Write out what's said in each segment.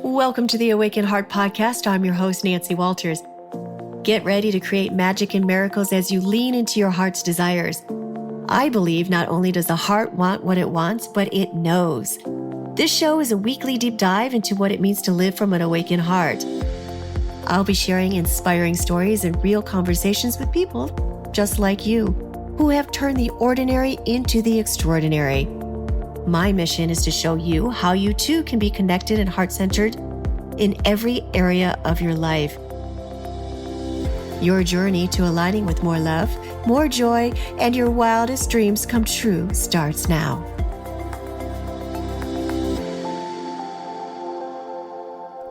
Welcome to the Awaken Heart Podcast. I'm your host, Nancy Walters. Get ready to create magic and miracles as you lean into your heart's desires. I believe not only does the heart want what it wants, but it knows. This show is a weekly deep dive into what it means to live from an awakened heart. I'll be sharing inspiring stories and real conversations with people just like you, who have turned the ordinary into the extraordinary. My mission is to show you how you too can be connected and heart-centered in every area of your life. Your journey to aligning with more love, more joy, and your wildest dreams come true starts now.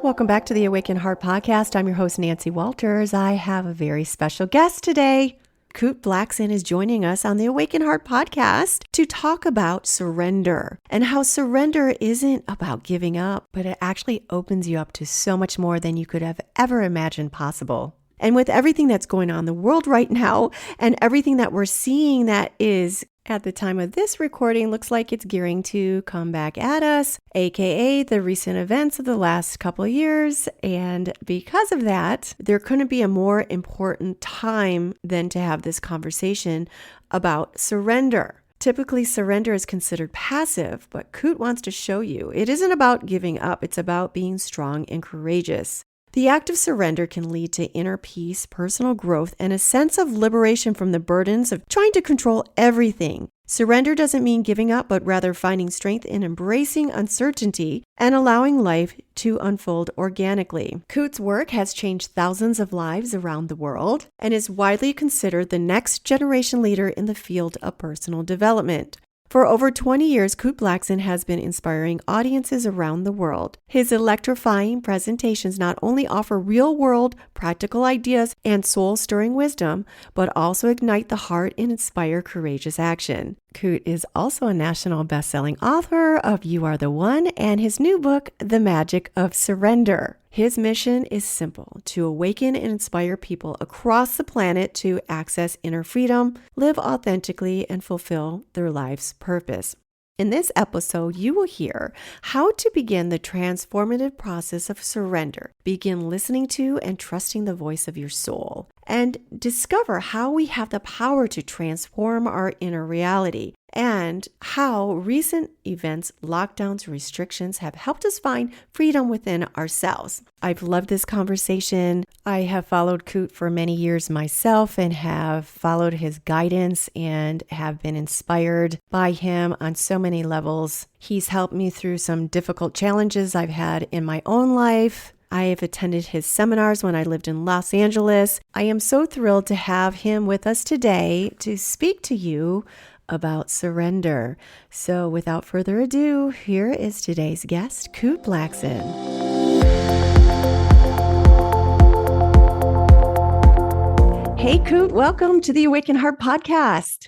Welcome back to the Awaken Heart Podcast. I'm your host, Nancy Walters. I have a very special guest today. Kute Blackson is joining us on the Awaken Heart Podcast to talk about surrender and how surrender isn't about giving up, but it actually opens you up to so much more than you could have ever imagined possible. And with everything that's going on in the world right now and everything that we're seeing that is at the time of this recording looks like it's gearing to come back at us, aka the recent events of the last couple of years. And because of that, there couldn't be a more important time than to have this conversation about surrender. Typically, surrender is considered passive, but Kute wants to show you it isn't about giving up. It's about being strong and courageous. The act of surrender can lead to inner peace, personal growth, and a sense of liberation from the burdens of trying to control everything. Surrender doesn't mean giving up, but rather finding strength in embracing uncertainty and allowing life to unfold organically. Kute's work has changed thousands of lives around the world and is widely considered the next generation leader in the field of personal development. For over 20 years, Kute Blackson has been inspiring audiences around the world. His electrifying presentations not only offer real-world, practical ideas and soul-stirring wisdom, but also ignite the heart and inspire courageous action. Kute is also a national best-selling author of You.Are.The.One and his new book, The Magic of Surrender. His mission is simple: to awaken and inspire people across the planet to access inner freedom, live authentically, and fulfill their life's purpose. In this episode, you will hear how to begin the transformative process of surrender, begin listening to and trusting the voice of your soul, and discover how we have the power to transform our inner reality, and how recent events, lockdowns, restrictions have helped us find freedom within ourselves. I've loved this conversation. I have followed Kute for many years myself and have followed his guidance and have been inspired by him on so many levels. He's helped me through some difficult challenges I've had in my own life. I have attended his seminars when I lived in Los Angeles. I am so thrilled to have him with us today to speak to you about surrender. So without further ado, here is today's guest, Kute Blackson. Hey, Kute, welcome to the Awaken Heart Podcast.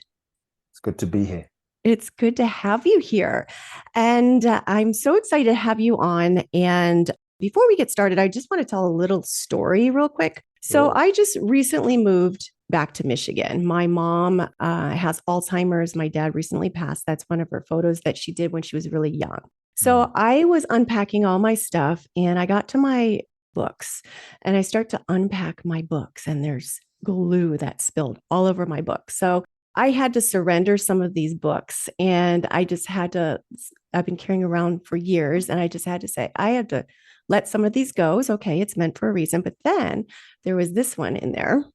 It's good to be here. It's good to have you here. And I'm so excited to have you on. And before we get started, I just want to tell a little story real quick. So I just recently moved back to Michigan. My mom has Alzheimer's. My dad recently passed. That's one of her photos that she did when she was really young. So I was unpacking all my stuff and I got to my books and I start to unpack my books and there's glue that spilled all over my book. So I had to surrender some of these books and I just had to, I've been carrying around for years and I just had to say, I have to let some of these go. It's okay. It's meant for a reason. But then there was this one in there.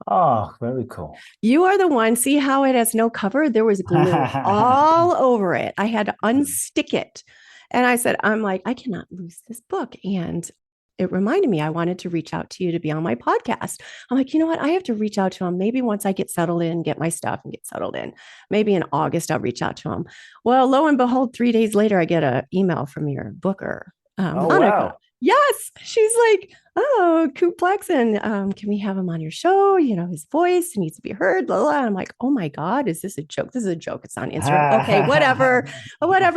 Oh, very cool. You.Are.The.One. See how it has no cover? There was glue all over it. I had to unstick it. And I said, I cannot lose this book. And it reminded me, I wanted to reach out to you to be on my podcast. I'm like, you know what? I have to reach out to him. Maybe once I get settled in, get my stuff and get settled in. Maybe in August, I'll reach out to him. Well, lo and behold, 3 days later, I get an email from your booker, Monica. Wow. Yes. She's like, oh, Kute Blackson, can we have him on your show? You know, his voice needs to be heard. Blah, blah. I'm like, oh my God, is this a joke? This is a joke. It's on Instagram. Okay, whatever.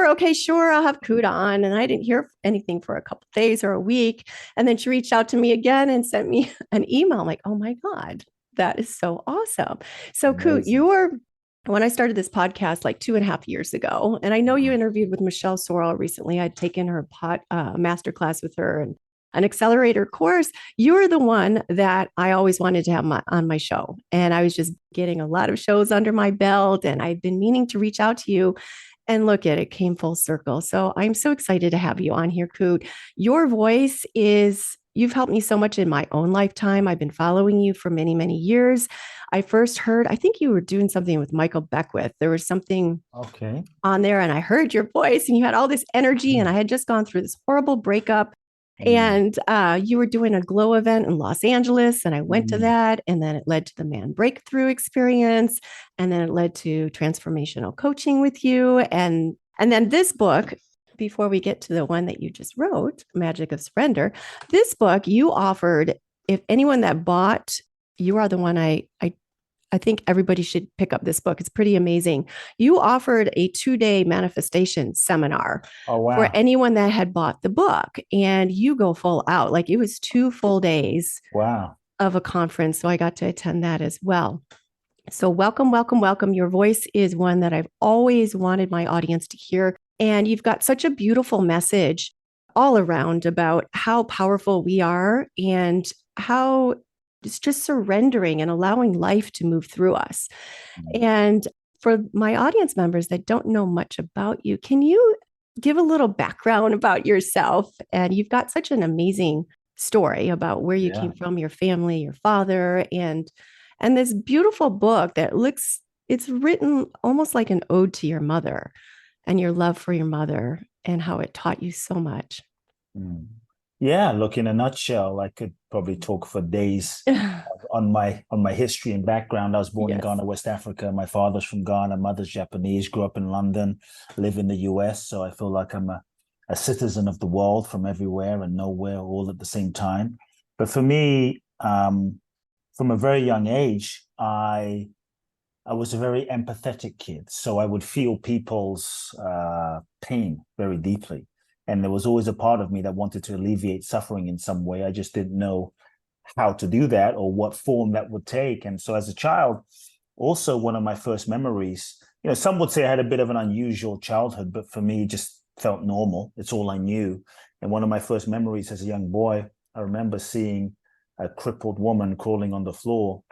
Okay, sure. I'll have Kute on. And I didn't hear anything for a couple of days or a week. And then she reached out to me again and sent me an email. I'm like, oh my God, that is so awesome. So Kute, you were when I started this podcast like 2.5 years ago, and I know you Mhm. interviewed with Michelle Sorrell recently. I'd taken her master class with her and an accelerator course. You were the one that I always wanted to have on my show. And I was just getting a lot of shows under my belt, and I've been meaning to reach out to you. And look at it, came full circle. So I'm so excited to have you on here, Coot. Your voice is, you've helped me so much in my own lifetime. I've been following you for many, many years. I first heard, I think you were doing something with Michael Beckwith. There was something Okay. on there, and I heard your voice, and you had all this energy. And I Mm. had just gone through this horrible breakup. Mm. And you were doing a glow event in Los Angeles, and I went to Mm. that. And then it led to the Man Breakthrough experience. And then it led to transformational coaching with you. And then this book, before we get to the one that you just wrote, Magic of Surrender, this book you offered, if anyone that bought You Are the One, I think everybody should pick up this book. It's pretty amazing. You offered a 2-day manifestation seminar Oh, for wow. anyone that had bought the book, and you go full out. Like, it was 2 full days Wow. of a conference. So I got to attend that as well. So welcome, welcome, welcome. Your voice is one that I've always wanted my audience to hear. And you've got such a beautiful message all around about how powerful we are and how it's just surrendering and allowing life to move through us. Mm. And for my audience members that don't know much about you, can you give a little background about yourself? And you've got such an amazing story about where you Yeah. came from, your family, your father, and this beautiful book that looks, it's written almost like an ode to your mother and your love for your mother and how it taught you so much. Mm. Yeah, look, in a nutshell, I could probably talk for days on my history and background. I was born in Yes. Ghana, West Africa. My father's from Ghana, mother's Japanese, grew up in London, live in the US. So I feel like I'm a citizen of the world from everywhere and nowhere all at the same time. But for me, from a very young age, I was a very empathetic kid, so I would feel people's pain very deeply. And there was always a part of me that wanted to alleviate suffering in some way. I just didn't know how to do that or what form that would take. And so as a child, also one of my first memories, some would say I had a bit of an unusual childhood, but for me, it just felt normal. It's all I knew. And one of my first memories as a young boy, I remember seeing a crippled woman crawling on the floor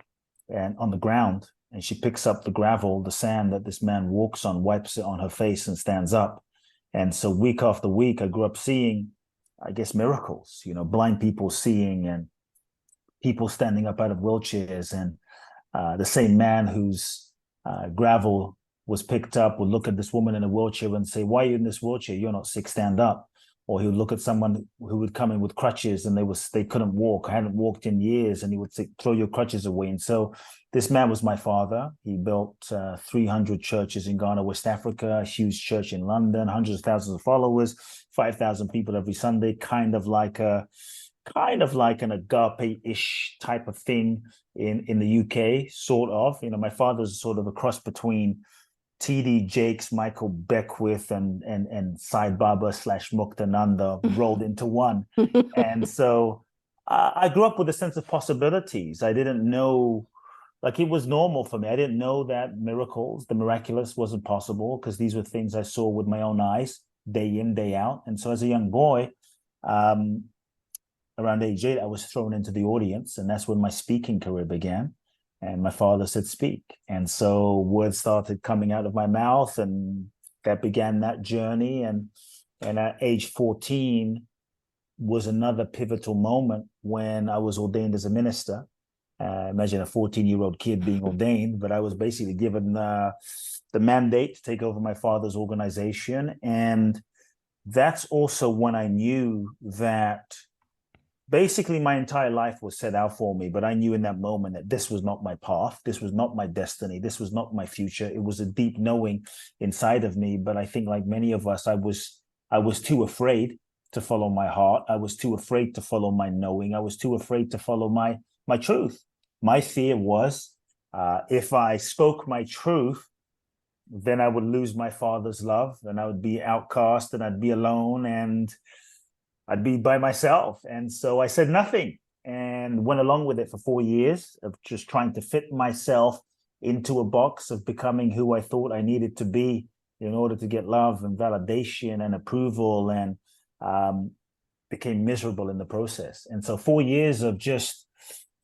and on the ground, and she picks up the gravel, the sand that this man walks on, wipes it on her face, and stands up. And so week after week, I grew up seeing, I guess, miracles, blind people seeing and people standing up out of wheelchairs. And the same man whose gravel was picked up would look at this woman in a wheelchair and say, "Why are you in this wheelchair? You're not sick, stand up." Or he would look at someone who would come in with crutches and they couldn't walk, hadn't walked in years, and he would say, "Throw your crutches away." And so this man was my father. He built 300 churches in Ghana, West Africa, a huge church in London, hundreds of thousands of followers, 5,000 people every Sunday, kind of like an agape-ish type of thing in the UK, sort of. My father's sort of a cross between TD Jakes, Michael Beckwith, and Sai Baba / Muktananda rolled into one. And so I grew up with a sense of possibilities. I didn't know, like, it was normal for me. I didn't know that miracles, the miraculous, wasn't possible because these were things I saw with my own eyes, day in, day out. And so as a young boy, um, around age 8, I was thrown into the audience, and that's when my speaking career began. And my father said, "Speak." And so words started coming out of my mouth, and that began that journey. And at age 14 was another pivotal moment when I was ordained as a minister. Imagine a 14-year-old kid being ordained, but I was basically given the mandate to take over my father's organization. And that's also when I knew that basically my entire life was set out for me, but I knew in that moment that this was not my path, this was not my destiny, this was not my future. It was a deep knowing inside of me. But I think, like many of us, I was too afraid to follow my heart. I was too afraid to follow my knowing. I was too afraid to follow my truth. My fear was, if I spoke my truth, then I would lose my father's love, and I would be outcast, and I'd be alone, and I'd be by myself. And so I said nothing and went along with it for 4 years of just trying to fit myself into a box of becoming who I thought I needed to be in order to get love and validation and approval, and became miserable in the process. And so 4 years of just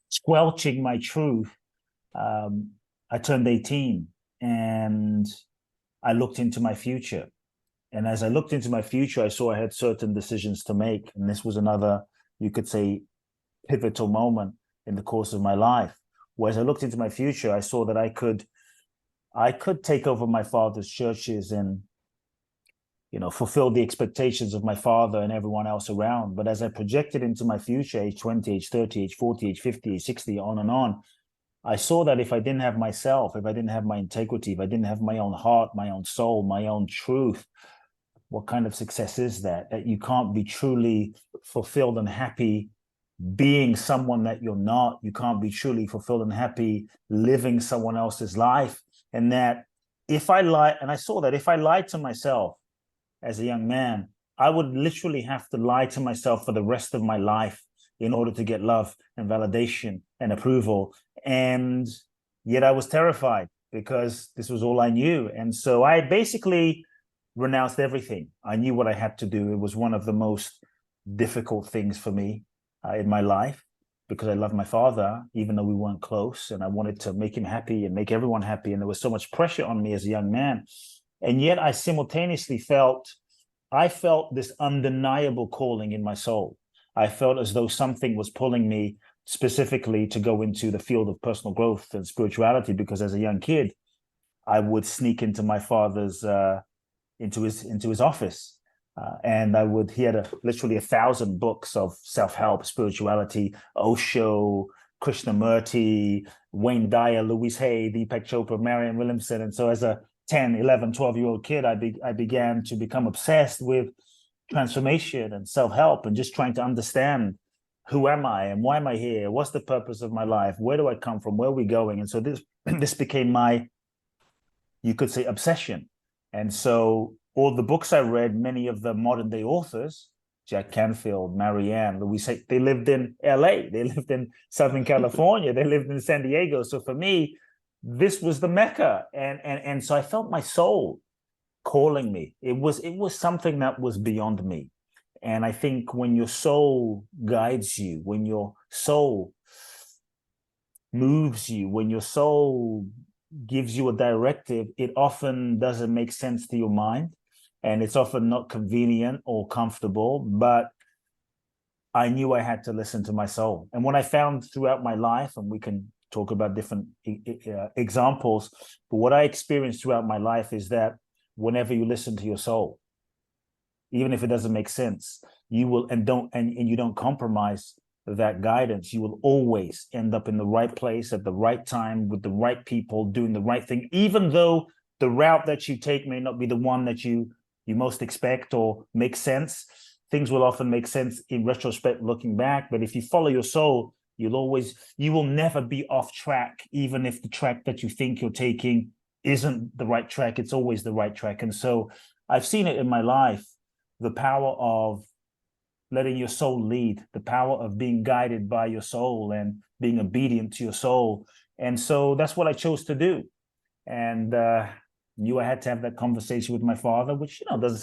squelching my truth, I turned 18 and I looked into my future. And as I looked into my future, I saw I had certain decisions to make. And this was another, you could say, pivotal moment in the course of my life. Whereas I looked into my future, I saw that I could take over my father's churches and, fulfill the expectations of my father and everyone else around. But as I projected into my future, age 20, age 30, age 40, age 50, age 60, on and on, I saw that if I didn't have myself, if I didn't have my integrity, if I didn't have my own heart, my own soul, my own truth, what kind of success is that? That you can't be truly fulfilled and happy being someone that you're not. You can't be truly fulfilled and happy living someone else's life. And that if I lie, and I saw that if I lied to myself as a young man, I would literally have to lie to myself for the rest of my life in order to get love and validation and approval. And yet I was terrified because this was all I knew. And so I basically renounced everything. I knew what I had to do. It was one of the most difficult things for me in my life, because I loved my father, even though we weren't close, and I wanted to make him happy and make everyone happy. And there was so much pressure on me as a young man. And yet I simultaneously felt this undeniable calling in my soul. I felt as though something was pulling me specifically to go into the field of personal growth and spirituality, because as a young kid, I would sneak into my father's into his office, and he had literally 1,000 books of self-help, spirituality, Osho, Krishnamurti, Wayne Dyer, Louise Hay, Deepak Chopra, Marianne Williamson. And so as a 10, 11, 12-year-old kid, I began to become obsessed with transformation and self-help, and just trying to understand, who am I and why am I here? What's the purpose of my life? Where do I come from? Where are we going? And so this became my, you could say, obsession. And so all the books I read, many of the modern day authors, Jack Canfield, Marianne, Louise Hay, they lived in LA, they lived in Southern California, they lived in San Diego. So for me, this was the Mecca. And so I felt my soul calling me. It was something that was beyond me. And I think when your soul guides you, when your soul moves you, when your soul gives you a directive, it often doesn't make sense to your mind, and it's often not convenient or comfortable, but I knew I had to listen to my soul. And what I found throughout my life, and we can talk about different examples, but what I experienced throughout my life is that whenever you listen to your soul, even if it doesn't make sense, you will, and you don't compromise that guidance, you will always end up in the right place at the right time with the right people doing the right thing, even though the route that you take may not be the one that you most expect or make sense. Things will often make sense in retrospect, looking back. But if you follow your soul, you will never be off track, even if the track that you think you're taking isn't the right track. It's always the right track. And so I've seen it in my life, the power of letting your soul lead, the power of being guided by your soul and being obedient to your soul. And so that's what I chose to do. And knew I had to have that conversation with my father, which doesn't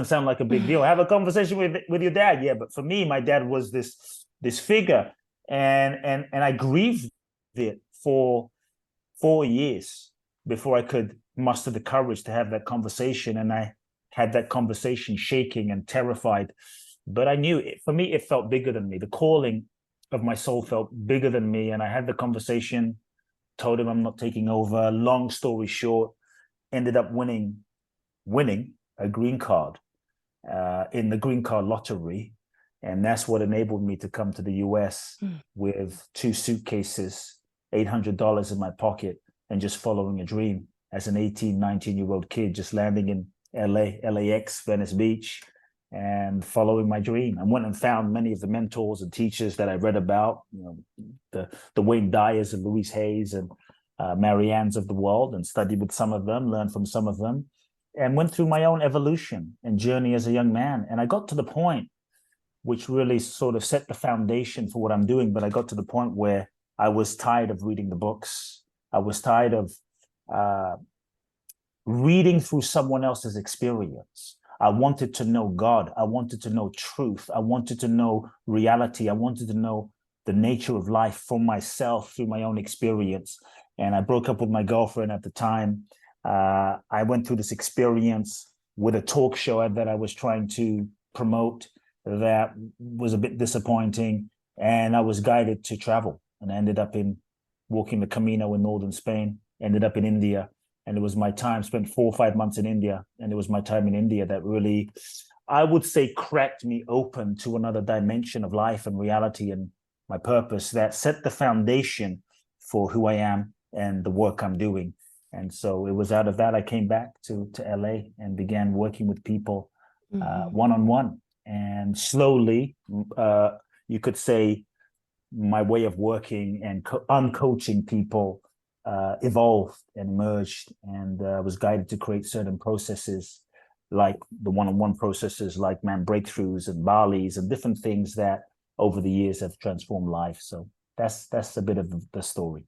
sound like a big deal. Have a conversation with your dad, yeah. But for me, my dad was this figure, and I grieved it for 4 years before I could muster the courage to have that conversation. And I had that conversation shaking and terrified. But I knew for me, it felt bigger than me. The calling of my soul felt bigger than me. And I had the conversation, told him I'm not taking over. Long story short, ended up winning a green card in the green card lottery. And that's what enabled me to come to the US with 2 suitcases, $800 in my pocket, and just following a dream as an 18, 19-year-old kid, just landing in LAX, Venice Beach, and following my dream. I went and found many of the mentors and teachers that I read about, the Wayne Dyers and Louise Hayes and Marianne's of the world, and studied with some of them, learned from some of them, and went through my own evolution and journey as a young man. And I got to the point which really sort of set the foundation for what I'm doing. But I got to the point where I was tired of reading the books. I was tired of reading through someone else's experience. I wanted to know God. I wanted to know truth. I wanted to know reality. I wanted to know the nature of life for myself through my own experience. And I broke up with my girlfriend at the time. I went through this experience with a talk show that I was trying to promote that was a bit disappointing. And I was guided to travel, and I ended up in walking the Camino in northern Spain, ended up in India. And it was my time, spent 4 or 5 months in India. And it was my time in India that really, I would say, cracked me open to another dimension of life and reality and my purpose, that set the foundation for who I am and the work I'm doing. And so it was out of that I came back to LA and began working with people one-on-one. And slowly, you could say, my way of working and uncoaching people evolved and merged, and was guided to create certain processes like the one-on-one processes, like man breakthroughs and Bali's and different things that over the years have transformed life. So that's a bit of the story.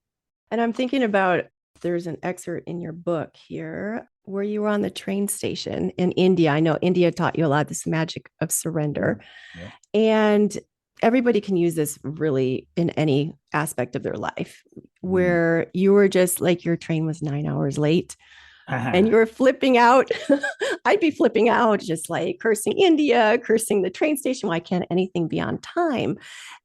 And I'm thinking about, there's an excerpt in your book here where you were on the train station in India. I know India taught you a lot of this magic of surrender. Yeah. And everybody can use this really in any aspect of their life, where you were just like, your train was 9 hours late and you were flipping out. I'd be flipping out, just like cursing India, cursing the train station. Why can't anything be on time?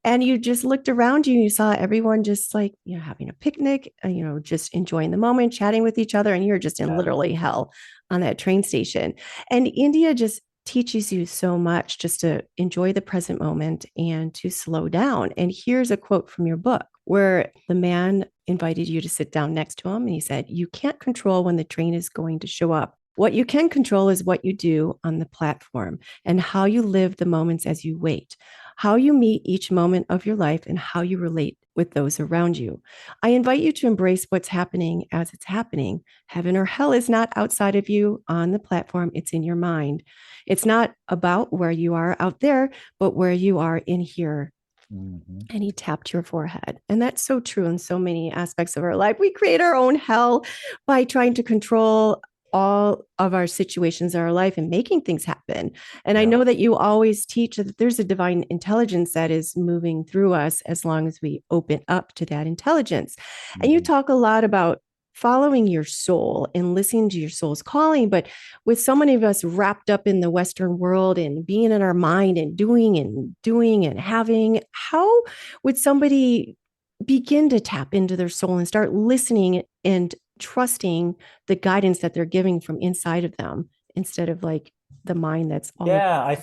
And you just looked around you and you saw everyone just like, having a picnic, just enjoying the moment, chatting with each other. And you're just in literally hell on that train station. And India just teaches you so much just to enjoy the present moment and to slow down. And here's a quote from your book where the man invited you to sit down next to him. And he said, "You can't control when the train is going to show up. What you can control is what you do on the platform and how you live the moments as you wait, how you meet each moment of your life, and how you relate with those around you. I invite you to embrace what's happening as it's happening. Heaven or hell is not outside of you on the platform. It's in your mind. It's not about where you are out there, but where you are in here." And he tapped your forehead. And that's so true in so many aspects of our life. We create our own hell by trying to control all of our situations in our life and making things happen. And I know that you always teach that there's a divine intelligence that is moving through us as long as we open up to that intelligence. And you talk a lot about following your soul and listening to your soul's calling. But with so many of us wrapped up in the Western world and being in our mind and doing and having, how would somebody begin to tap into their soul and start listening and trusting the guidance that they're giving from inside of them instead of like the mind that's all I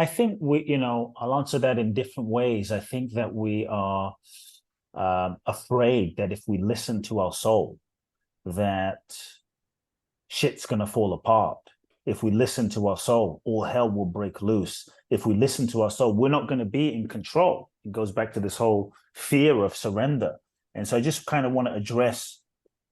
think I'll answer that in different ways. I think that we are afraid that if we listen to our soul, that shit's gonna fall apart. If we listen to our soul, all hell will break loose. If we listen to our soul, we're not going to be in control. It goes back to this whole fear of surrender. And so I just kind of want to address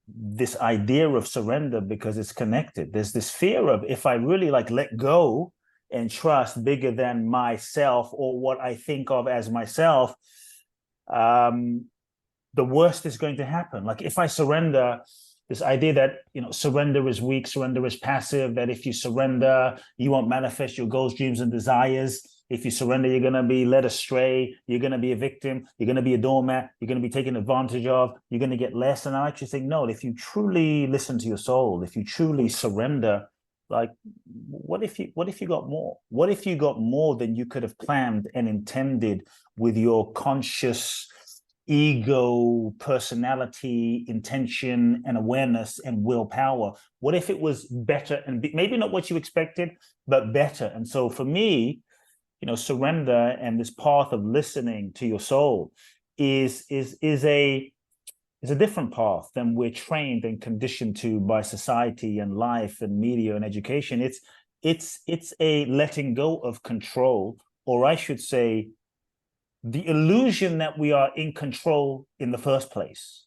this idea of surrender because it's connected. There's this fear of, if I really let go and trust bigger than myself or what I think of as myself, the worst is going to happen. Like if I surrender, this idea that surrender is weak, surrender is passive, that if you surrender, you won't manifest your goals, dreams, and desires. If you surrender, you're going to be led astray, you're going to be a victim, you're going to be a doormat, you're going to be taken advantage of, you're going to get less. And I actually think, no, if you truly listen to your soul, if you truly surrender, what if you got more? What if you got more than you could have planned and intended with your conscious ego, personality, intention, and awareness and willpower? What if it was better and maybe not what you expected, but better? And so for me, surrender and this path of listening to your soul is a different path than we're trained and conditioned to by society and life and media and education. It's a letting go of control, or I should say, the illusion that we are in control in the first place.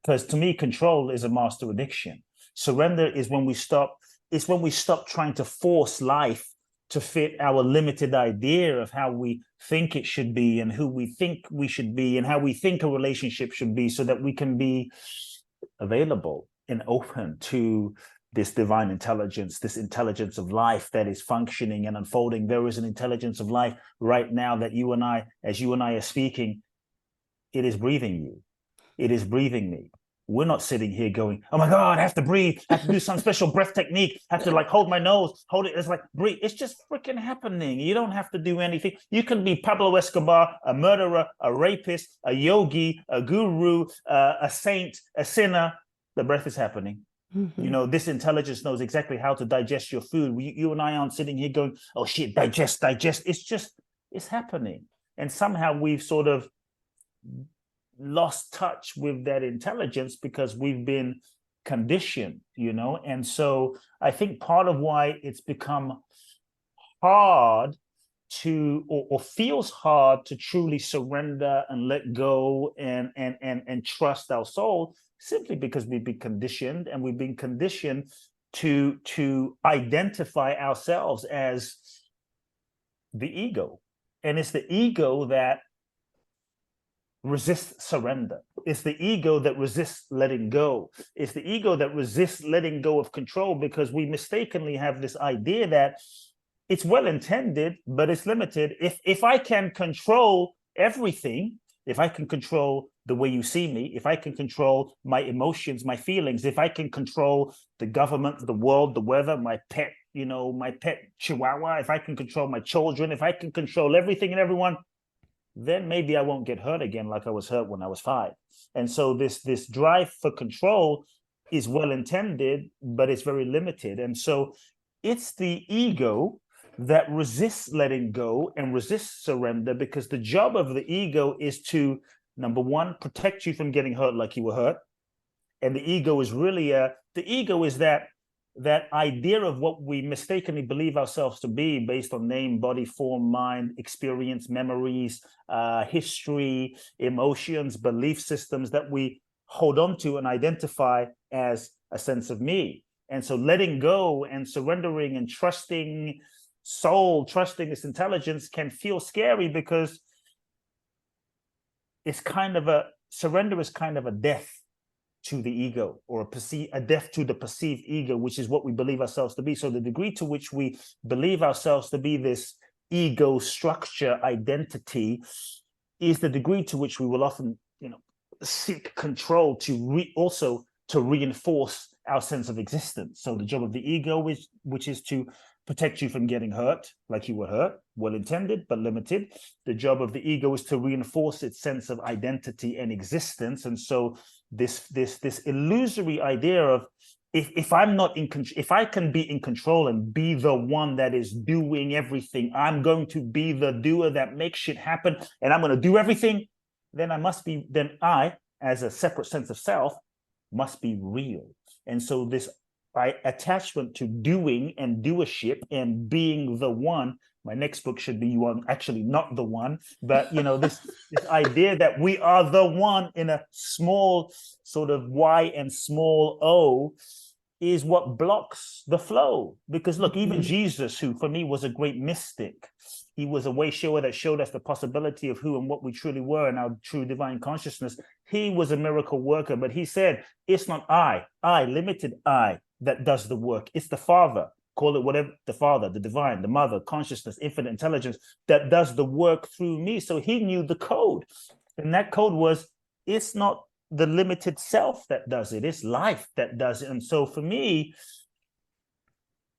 Because to me, control is a master addiction. Surrender is when we stop trying to force life to fit our limited idea of how we think it should be and who we think we should be and how we think a relationship should be, so that we can be available and open to this divine intelligence, this intelligence of life that is functioning and unfolding. There is an intelligence of life right now that you and I, as you and I are speaking, it is breathing you. It is breathing me. We're not sitting here going, oh my God, I have to breathe, I have to do some special breath technique, I have to like hold my nose, hold it. It's like breathe. It's just freaking happening. You don't have to do anything. You can be Pablo Escobar, a murderer, a rapist, a yogi, a guru, a saint, a sinner. The breath is happening. Mm-hmm. You know, this intelligence knows exactly how to digest your food. You and I aren't sitting here going, oh shit, digest. It's happening. And somehow we've sort of lost touch with that intelligence because we've been conditioned, you know. And so I think part of why it's become hard to or feels hard to truly surrender and let go and trust our soul, simply because we've been conditioned, and we've been conditioned to identify ourselves as the ego. And it's the ego that resists surrender. It's the ego that resists letting go. It's the ego that resists letting go of control, because we mistakenly have this idea that it's well intended, but it's limited. If I can control everything, if I can control the way you see me, if I can control my emotions, my feelings, if I can control the government, the world, the weather, my pet, you know, my pet chihuahua, if I can control my children, if I can control everything and everyone, then maybe I won't get hurt again like I was hurt when I was 5. And so this drive for control is well intended, but it's very limited. And so it's the ego that resists letting go and resists surrender, because the job of the ego is to, number one, protect you from getting hurt like you were hurt. And the ego is really that idea of what we mistakenly believe ourselves to be based on name, body, form, mind, experience, memories, history, emotions, belief systems that we hold on to and identify as a sense of me. And so letting go and surrendering and trusting soul, trusting this intelligence can feel scary, because it's kind of surrender is kind of a death to the ego, or a death to the perceived ego, which is what we believe ourselves to be. So the degree to which we believe ourselves to be this ego structure identity is the degree to which we will often, you know, seek control to also to reinforce our sense of existence. So the job of the ego is, which is to protect you from getting hurt like you were hurt, well intended but limited. The job of the ego is to reinforce its sense of identity and existence. And so this illusory idea of, if I'm not in control, if I can be in control and be the one that is doing everything, I'm going to be the doer that makes shit happen, and I'm going to do everything, then I, as a separate sense of self, must be real. And so this attachment to doing and doership and being the one. My next book should be You Are Actually Not the One. But, you know, this idea that we are the one in a small sort of Y and small O is what blocks the flow. Because look, even Jesus, who for me was a great mystic, he was a way shower that showed us the possibility of who and what we truly were and our true divine consciousness. He was a miracle worker, but he said, it's not I, limited I, that does the work. It's the Father, call it whatever, the Father, the divine, the mother, consciousness, infinite intelligence, that does the work through me. So he knew the code. And that code was, it's not the limited self that does it, it's life that does it. And so for me,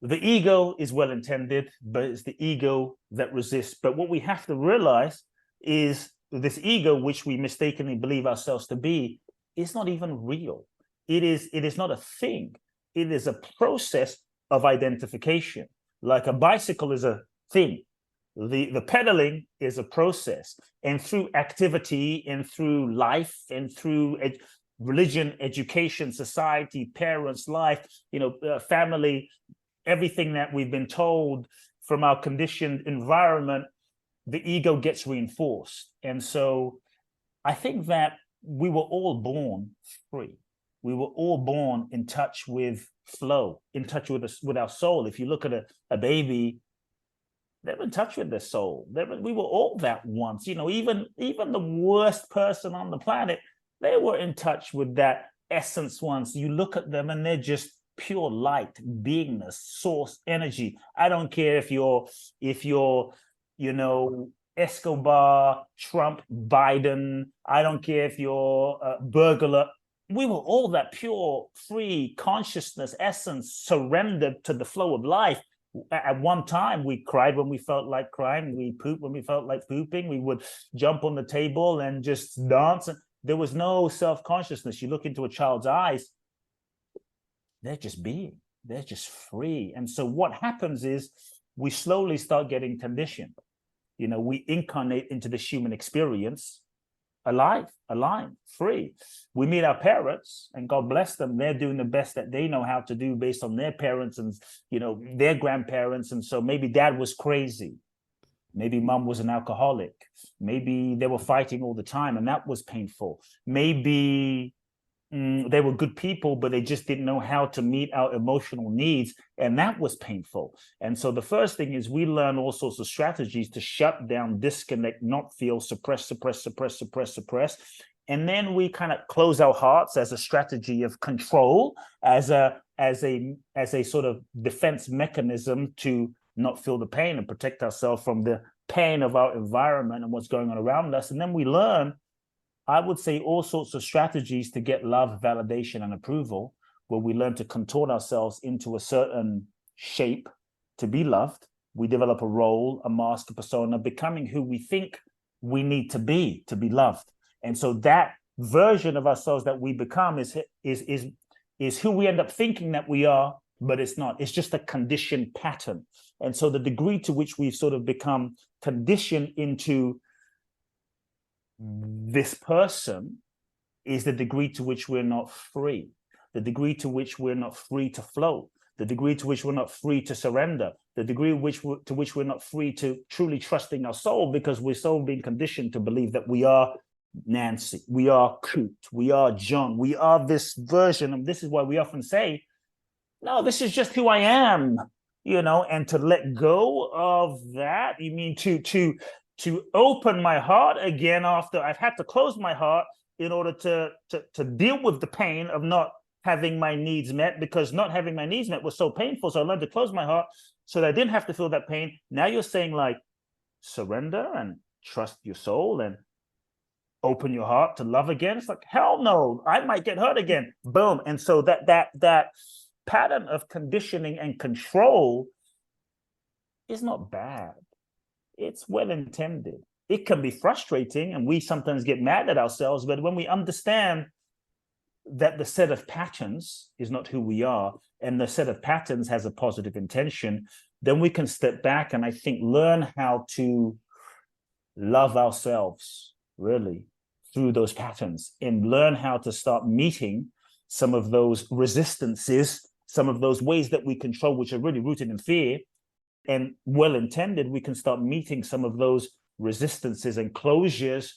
the ego is well intended, but it's the ego that resists. But what we have to realize is this ego, which we mistakenly believe ourselves to be, is not even real. It is not a thing. It is a process of identification. Like a bicycle is a thing. The pedaling is a process. And through activity and through life and through religion, education, society, parents, life, family, everything that we've been told from our conditioned environment, the ego gets reinforced. And so I think that we were all born free. We were all born in touch with flow, in touch with our soul. If you look at a baby, they're in touch with their soul. We were all that once. Even the worst person on the planet, they were in touch with that essence ones, you look at them and they're just pure light, beingness, source, energy. I don't care if you're, you know, Escobar, Trump, Biden. I don't care if you're a burglar. We were all that pure, free consciousness, essence, surrendered to the flow of life. At one time, we cried when we felt like crying. We pooped when we felt like pooping. We would jump on the table and just dance. There was no self-consciousness. You look into a child's eyes, they're just being, they're just free. And so what happens is we slowly start getting conditioned. You know, we incarnate into this human experience alive, aligned, free. We meet our parents, and God bless them, they're doing the best that they know how to do based on their parents and, you know, their grandparents. And so maybe dad was crazy. Maybe mom was an alcoholic. Maybe they were fighting all the time, and that was painful. Maybe they were good people, but they just didn't know how to meet our emotional needs, and that was painful. And so the first thing is we learn all sorts of strategies to shut down, disconnect, not feel, suppress. And then we kind of close our hearts as a strategy of control, as a sort of defense mechanism to not feel the pain and protect ourselves from the pain of our environment and what's going on around us. And then we learn, I would say, all sorts of strategies to get love, validation, and approval, where we learn to contort ourselves into a certain shape to be loved. We develop a role, a mask, a persona, becoming who we think we need to be loved. And so that version of ourselves that we become is who we end up thinking that we are, but it's not. It's just a conditioned pattern. And so the degree to which we've sort of become conditioned into this person is the degree to which we're not free, the degree to which we're not free to flow, the degree to which we're not free to surrender, the degree to which we're not free to truly trusting our soul, because we're so being conditioned to believe that we are Nancy, we are Kute, we are John, we are this version. And this is why we often say, no, this is just who I am, you know. And to let go of that, you mean to open my heart again after I've had to close my heart in order to deal with the pain of not having my needs met, because not having my needs met was so painful. So I learned to close my heart so that I didn't have to feel that pain. Now you're saying, like, surrender and trust your soul and open your heart to love again. It's like, hell no, I might get hurt again. Boom. And so that pattern of conditioning and control is not bad. It's well intended. It can be frustrating, and we sometimes get mad at ourselves, but when we understand that the set of patterns is not who we are, and the set of patterns has a positive intention, then we can step back and I think learn how to love ourselves really through those patterns, and learn how to start meeting some of those resistances, some of those ways that we control, which are really rooted in fear. And well-intended, we can start meeting some of those resistances and closures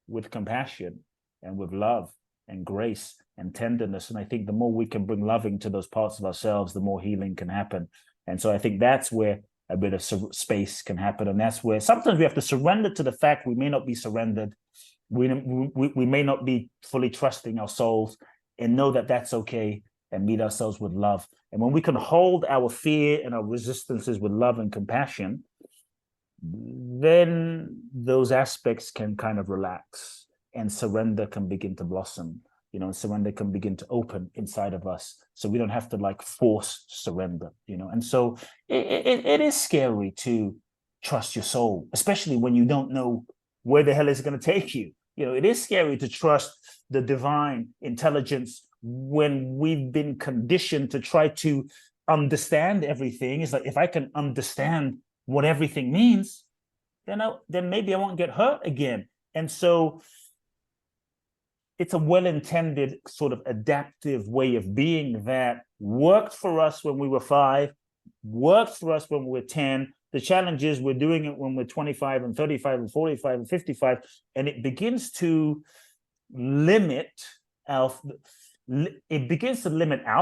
with compassion and with love and grace and tenderness. And I think the more we can bring loving to those parts of ourselves, the more healing can happen. And so I think that's where a bit of space can happen. And that's where sometimes we have to surrender to the fact we may not be surrendered. We may not be fully trusting our souls, and know that that's okay, and meet ourselves with love. And when we can hold our fear and our resistances with love and compassion, then those aspects can kind of relax, and surrender can begin to blossom, you know, and surrender can begin to open inside of us. So we don't have to like force surrender, you know. And so it is scary to trust your soul, especially when you don't know where the hell is it going to take you. You know, it is scary to trust the divine intelligence when we've been conditioned to try to understand everything. It's like, if I can understand what everything means, then maybe I won't get hurt again. And so it's a well-intended sort of adaptive way of being that worked for us when we were 5, worked for us when we were 10. The challenge is we're doing it when we're 25 and 35 and 45 and 55, and it begins to limit our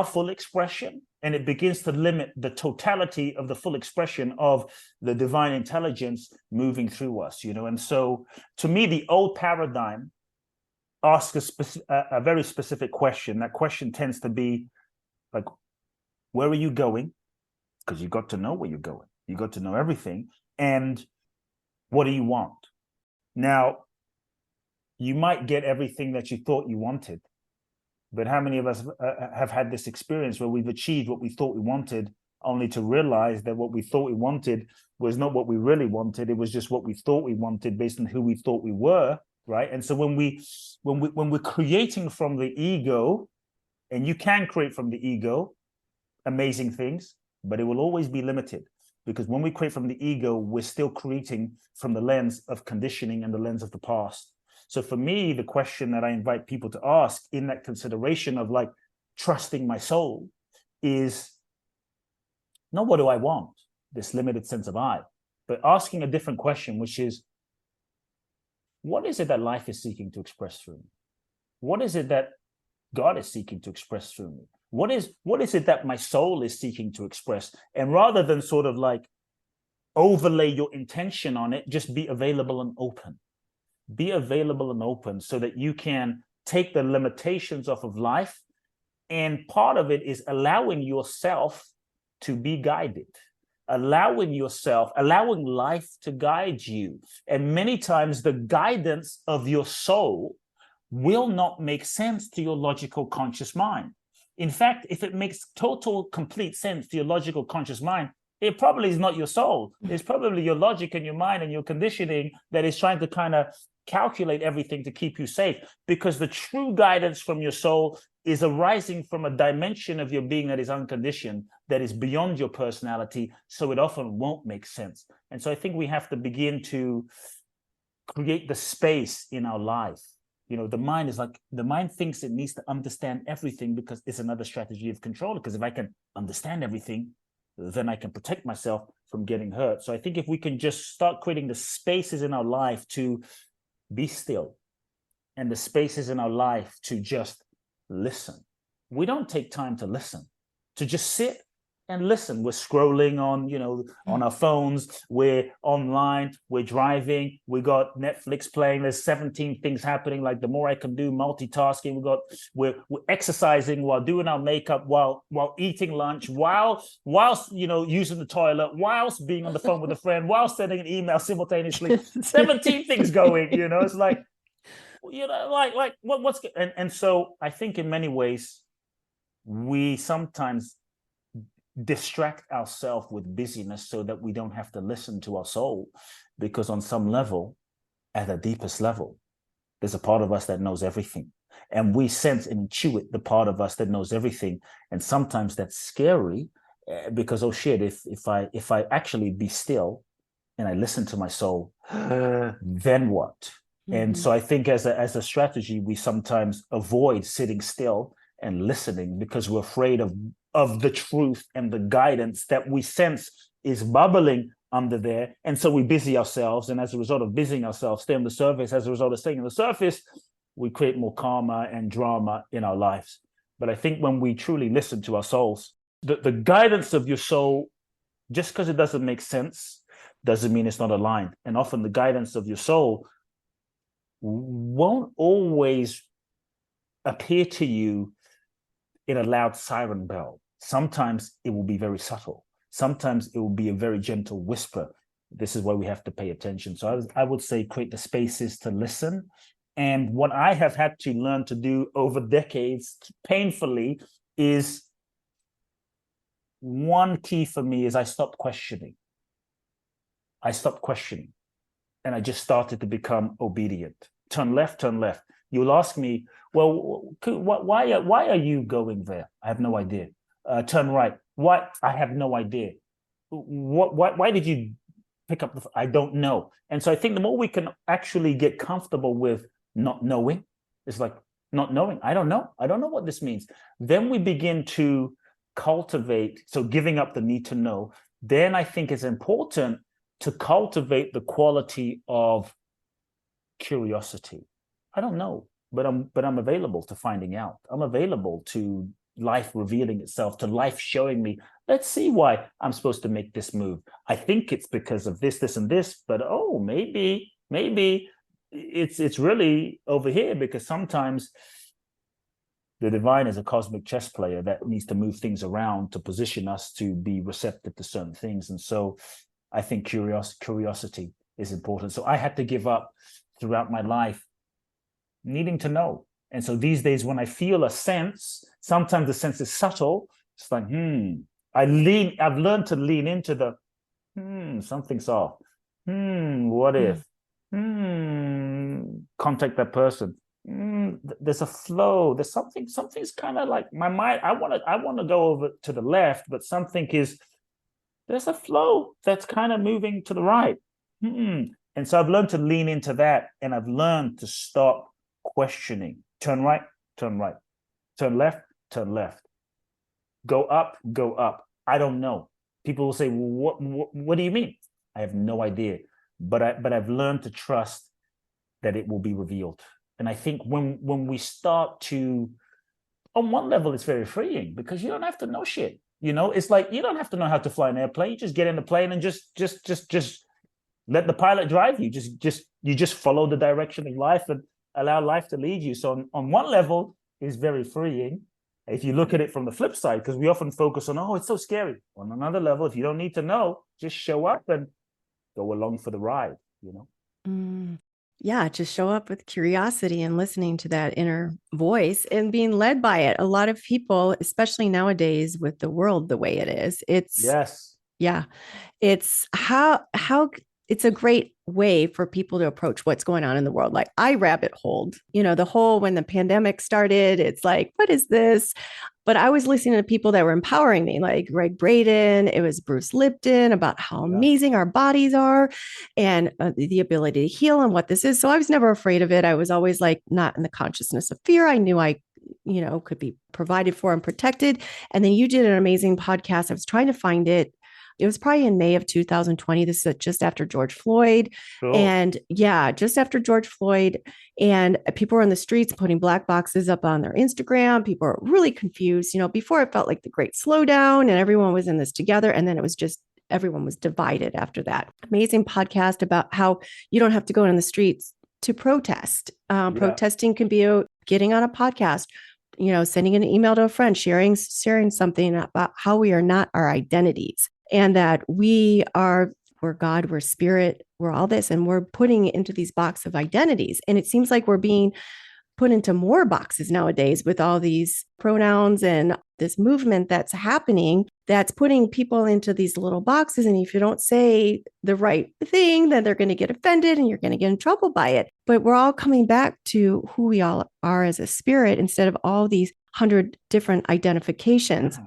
full expression, and it begins to limit the totality of the full expression of the divine intelligence moving through us, you know. And so to me, the old paradigm ask a very specific question. That question tends to be like, where are you going? Because you got to know where you're going. You got to know everything. And what do you want? Now, you might get everything that you thought you wanted, but how many of us have had this experience where we've achieved what we thought we wanted, only to realize that what we thought we wanted was not what we really wanted. It was just what we thought we wanted based on who we thought we were, right? And so when we're creating from the ego, and you can create from the ego amazing things, but it will always be limited, because when we create from the ego, we're still creating from the lens of conditioning and the lens of the past. So for me, the question that I invite people to ask in that consideration of like trusting my soul is not what do I want, this limited sense of I, but asking a different question, which is, what is it that life is seeking to express through me? What is it that God is seeking to express through me? What is it that my soul is seeking to express? And rather than sort of like overlay your intention on it, just be available and open. Be available and open so that you can take the limitations off of life. And part of it is allowing yourself to be guided, allowing life to guide you. And many times the guidance of your soul will not make sense to your logical conscious mind. In fact, if it makes total, complete sense to your logical conscious mind, it probably is not your soul. It's probably your logic and your mind and your conditioning that is trying to kind of calculate everything to keep you safe, because the true guidance from your soul is arising from a dimension of your being that is unconditioned, that is beyond your personality, so it often won't make sense. And so I think we have to begin to create the space in our life. You know, the mind thinks it needs to understand everything because it's another strategy of control. Because if I can understand everything, then I can protect myself from getting hurt. So I think if we can just start creating the spaces in our life to be still, and the spaces in our life to just listen. We don't take time to listen, to just sit and listen. We're scrolling on our phones, we're online, we're driving, we got Netflix playing, there's 17 things happening, like the more I can do, multitasking, we're exercising while doing our makeup, while eating lunch, whilst using the toilet, whilst being on the phone with a friend, while sending an email simultaneously. 17 things going, it's like, what's and so I think in many ways we sometimes distract ourselves with busyness so that we don't have to listen to our soul, because on some level, at the deepest level, there's a part of us that knows everything, and we sense and intuit the part of us that knows everything. And sometimes that's scary, because oh shit, if I actually be still and I listen to my soul, then what? And so I think as a strategy, we sometimes avoid sitting still and listening because we're afraid of the truth and the guidance that we sense is bubbling under there. And so we busy ourselves. And as a result of busying ourselves, stay on the surface, as a result of staying on the surface, we create more karma and drama in our lives. But I think when we truly listen to our souls, the guidance of your soul, just because it doesn't make sense, doesn't mean it's not aligned. And often the guidance of your soul won't always appear to you in a loud siren bell. Sometimes it will be very subtle. Sometimes it will be a very gentle whisper. This is why we have to pay attention. So I would say create the spaces to listen. And what I have had to learn to do over decades, painfully, is one key for me is I stopped questioning. And I just started to become obedient. Turn left, turn left. You'll ask me, well, why are you going there? I have no idea. Turn right. Why? I have no idea. Why did you pick up I don't know. And so I think the more we can actually get comfortable with not knowing, it's like not knowing. I don't know. I don't know what this means. Then we begin to cultivate. So giving up the need to know. Then I think it's important to cultivate the quality of curiosity. I don't know, but I'm available to finding out. I'm available to life revealing itself, to life showing me, let's see why I'm supposed to make this move. I think it's because of this, this, and this, but maybe it's really over here, because sometimes the divine is a cosmic chess player that needs to move things around to position us to be receptive to certain things. And so I think curiosity is important. So I had to give up throughout my life needing to know. And so these days, when I feel a sense, sometimes the sense is subtle. It's like, I've learned to lean into the, something's off. What if? Contact that person. There's a flow. There's something's kind of like my mind. I want to go over to the left, but there's a flow that's kind of moving to the right. And so I've learned to lean into that, and I've learned to stop questioning. Turn right, turn right. Turn left, turn left. Go up, go up. I don't know. People will say, well, what do you mean? I have no idea. But I've learned to trust that it will be revealed. And I think when we start to, on one level, it's very freeing, because you don't have to know shit. It's like, you don't have to know how to fly an airplane. You just get in the plane and just let the pilot drive you. You just follow the direction of life and allow life to lead you. So on one level, it's very freeing. If you look at it from the flip side, because we often focus on, oh, it's so scary. On another level, if you don't need to know, just show up and go along for the ride, Yeah, just show up with curiosity and listening to that inner voice and being led by it. A lot of people, especially nowadays with the world the way it is, Yes. Yeah, it's how it's a great way for people to approach what's going on in the world. Like I rabbit holed, the whole when the pandemic started, it's like, what is this? But I was listening to people that were empowering me, like Greg Braden. It was Bruce Lipton about how amazing our bodies are and the ability to heal and what this is. So I was never afraid of it. I was always like not in the consciousness of fear. I knew I could be provided for and protected. And then you did an amazing podcast. I was trying to find it. It was probably in May of 2020. This is just after George Floyd. Cool. And yeah, just after George Floyd. And people were in the streets putting black boxes up on their Instagram. People were really confused. Before it felt like the great slowdown and everyone was in this together. And then it was just everyone was divided after that. Amazing podcast about how you don't have to go in the streets to protest. Protesting can be getting on a podcast, sending an email to a friend, sharing something about how we are not our identities. And that we're God, we're spirit, we're all this, and we're putting it into these boxes of identities. And it seems like we're being put into more boxes nowadays with all these pronouns and this movement that's happening that's putting people into these little boxes. And if you don't say the right thing, then they're going to get offended and you're going to get in trouble by it. But we're all coming back to who we all are as a spirit instead of all these 100 different identifications.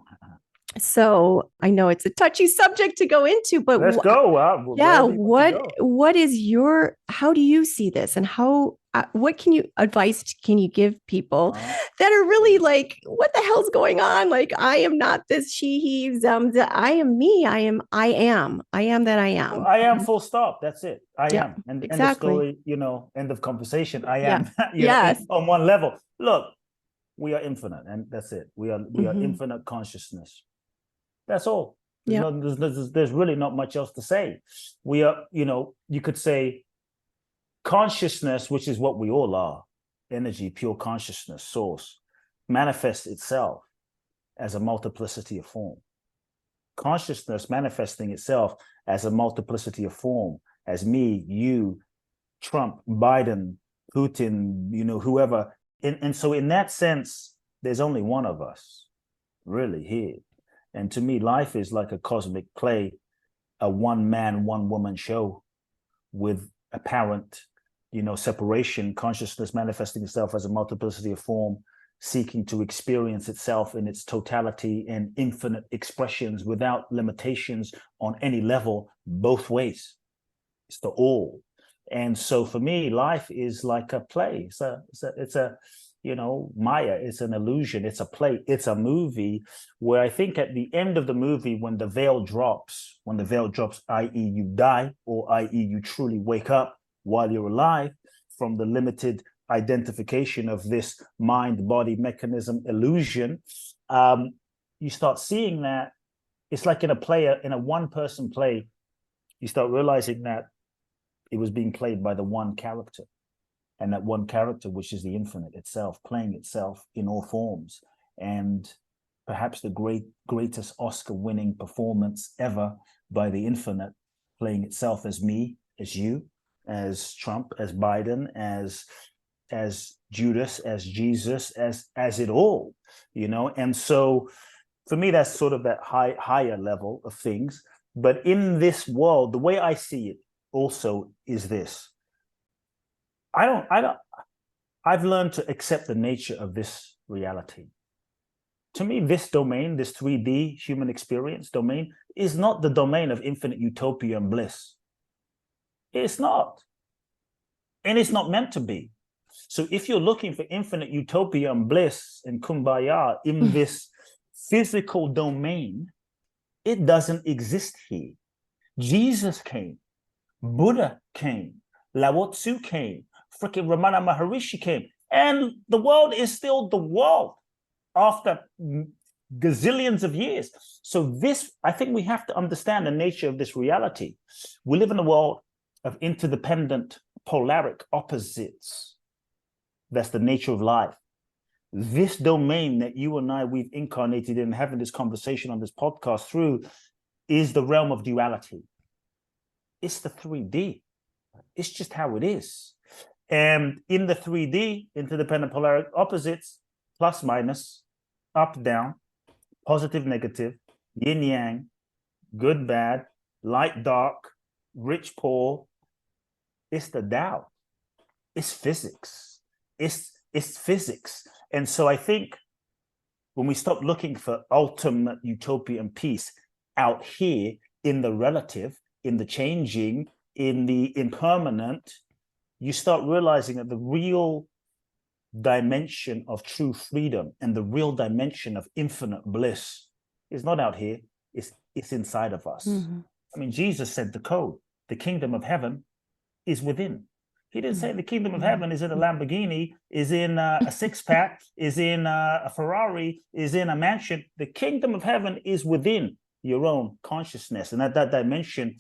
So I know it's a touchy subject to go into, but let's go. What is how do you see this, and what advice can you give people that are really like, what the hell's going on? Like, I am not this, she, he, I am me. I am that I am. Well, I am, full stop. That's it. I am. And exactly. End of story, end of conversation. I am, yes. On one level. Look, we are infinite, and that's it. We are infinite consciousness. That's all. There's really not much else to say. We are, you could say consciousness, which is what we all are, energy, pure consciousness, source, manifests itself as a multiplicity of form. Consciousness manifesting itself as a multiplicity of form, as me, you, Trump, Biden, Putin, whoever. And so in that sense, there's only one of us really here. And to me, life is like a cosmic play, a one-man, one-woman show with apparent, separation, consciousness manifesting itself as a multiplicity of form, seeking to experience itself in its totality and infinite expressions without limitations on any level, both ways. It's the all. And so for me, life is like a play. It's a Maya, it's an illusion, it's a play, it's a movie where I think at the end of the movie, when the veil drops, i.e. you die, or i.e. you truly wake up while you're alive from the limited identification of this mind-body mechanism illusion, you start seeing that it's like in a one-person play, you start realizing that it was being played by the one character. and that one character, which is the infinite itself, playing itself in all forms. And perhaps the greatest Oscar-winning performance ever by the infinite, playing itself as me, as you, as Trump, as Biden, as Judas, as Jesus, as it all, And so for me, that's sort of that higher level of things. But in this world, the way I see it also is this. I've learned to accept the nature of this reality. To me, this domain, this 3D human experience domain, is not the domain of infinite utopia and bliss. It's not. And it's not meant to be. So if you're looking for infinite utopia and bliss and kumbaya in this physical domain, it doesn't exist here. Jesus came, Buddha came, Lao Tzu came, freaking Ramana Maharishi came, and the world is still the world after gazillions of years. So this, I think we have to understand the nature of this reality. We live in a world of interdependent polaric opposites. That's the nature of life. This domain that you and I, we've incarnated in, having this conversation on this podcast through, is the realm of duality. It's the 3D. It's just how it is. And in the 3D, interdependent polaric opposites, plus, minus, up, down, positive, negative, yin, yang, good, bad, light, dark, rich, poor. It's the Tao. It's physics. It's physics. And so I think when we stop looking for ultimate utopia and peace out here in the relative, in the changing, in the impermanent, you start realizing that the real dimension of true freedom and the real dimension of infinite bliss is not out here, it's inside of us. Mm-hmm. I mean, Jesus said the code, the kingdom of heaven is within. He didn't say the kingdom of heaven is in a Lamborghini, is in a six-pack, is in a Ferrari, is in a mansion. The kingdom of heaven is within your own consciousness. And that dimension,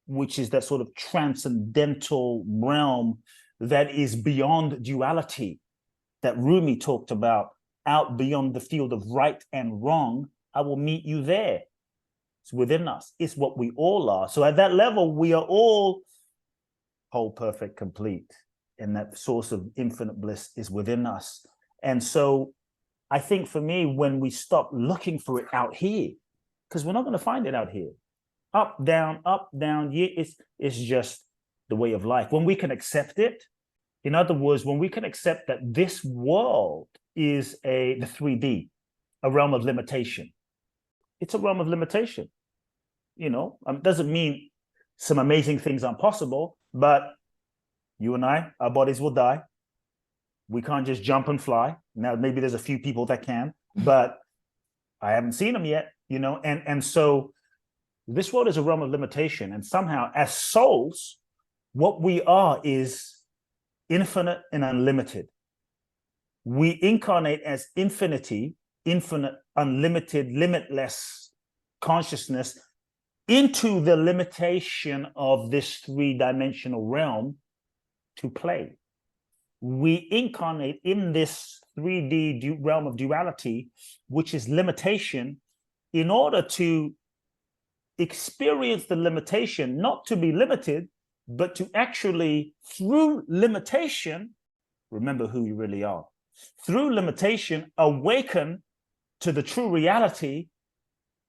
which is that sort of transcendental realm that is beyond duality, that Rumi talked about, out beyond the field of right and wrong, I will meet you there. It's within us. It's what we all are. So at that level, we are all whole, perfect, complete. And that source of infinite bliss is within us. And so I think for me, when we stop looking for it out here, because we're not going to find it out here, up, down, it's just the way of life. When we can accept it, in other words, when we can accept that this world is the 3D, a realm of limitation. It's a realm of limitation. Doesn't mean some amazing things aren't possible, but you and I, our bodies will die. We can't just jump and fly. Now, maybe there's a few people that can, but I haven't seen them yet, and so this world is a realm of limitation. And somehow, as souls, what we are is infinite and unlimited. We incarnate as infinity, infinite, unlimited, limitless consciousness into the limitation of this three-dimensional realm to play. We incarnate in this 3D realm of duality, which is limitation, in order to experience the limitation, not to be limited, but to actually, through limitation, remember who you really are. Through limitation, awaken to the true reality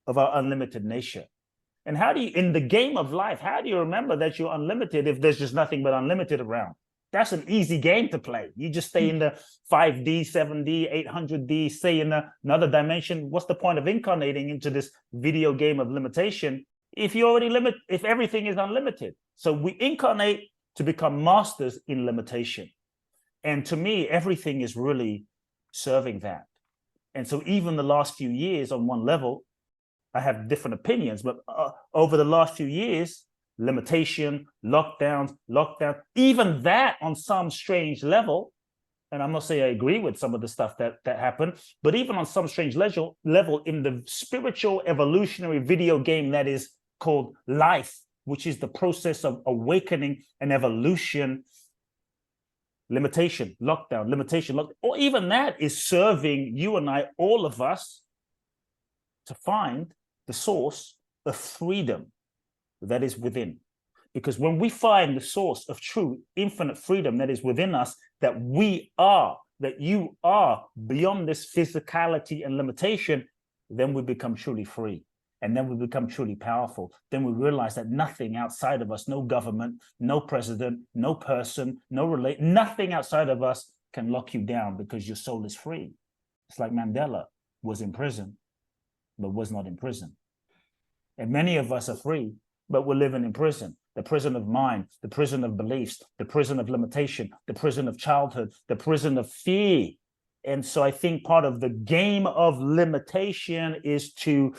of our unlimited nature. And how do you, in the game of life, how do you remember that you're unlimited if there's just nothing but unlimited around? That's an easy game to play. You just stay in the 5D, 7D, 800D, stay in another dimension. What's the point of incarnating into this video game of limitation if you already if everything is unlimited? So we incarnate to become masters in limitation. And to me, everything is really serving that. And so even the last few years, on one level, I have different opinions, but over the last few years, limitation, lockdowns, even that on some strange level, and I'm not saying I agree with some of the stuff that happened, but even on some strange level in the spiritual evolutionary video game that is called life, which is the process of awakening and evolution, limitation, lockdown, limitation, or even that is serving you and I, all of us, to find the source of freedom that is within. Because when we find the source of true infinite freedom that is within us, that we are, that you are beyond this physicality and limitation, then we become truly free. And then we become truly powerful. Then we realize that nothing outside of us, no government, no president, no person, nothing outside of us can lock you down, because your soul is free. It's like Mandela was in prison, but was not in prison. And many of us are free, but we're living in prison. The prison of mind, the prison of beliefs, the prison of limitation, the prison of childhood, the prison of fear. And so I think part of the game of limitation is to